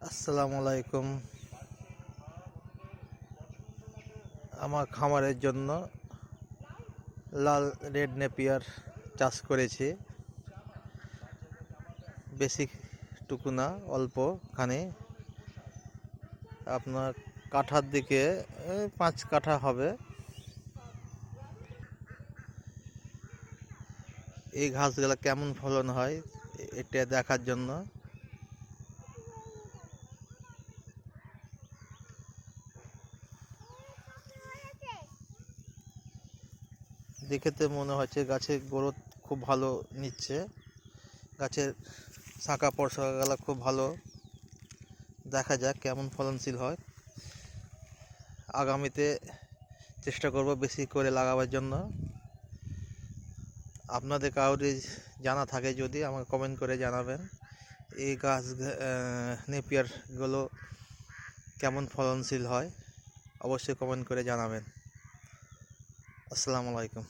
আসসালামু আলাইকুম। আমার খামারের জন্য লাল রেড নেপিয়ার চাষ করেছি। বেশি টুকু না, অল্পখানি। আপনার কাঠার দিকে 5 কাঠা হবে। এই ঘাসগুলো কেমন ফলন হয় এটা দেখার জন্য দেখেতে মনে হচ্ছে গাছের গ্রোথ খুব ভালো নিচ্ছে। গাছের শাখা প্রশাখাগুলো খুব ভালো। দেখা যাক কেমন ফলনশীল হয়। আগামীতে চেষ্টা করব বেশি করে লাগাবার জন্য। আপনাদের কাউরি জানা থাকে যদি আমাকে কমেন্ট করে জানাবেন এই গাছ নেপিয়ারগুলো কেমন ফলনশীল হয়। অবশ্যই কমেন্ট করে জানাবেন। আসসালামু আলাইকুম।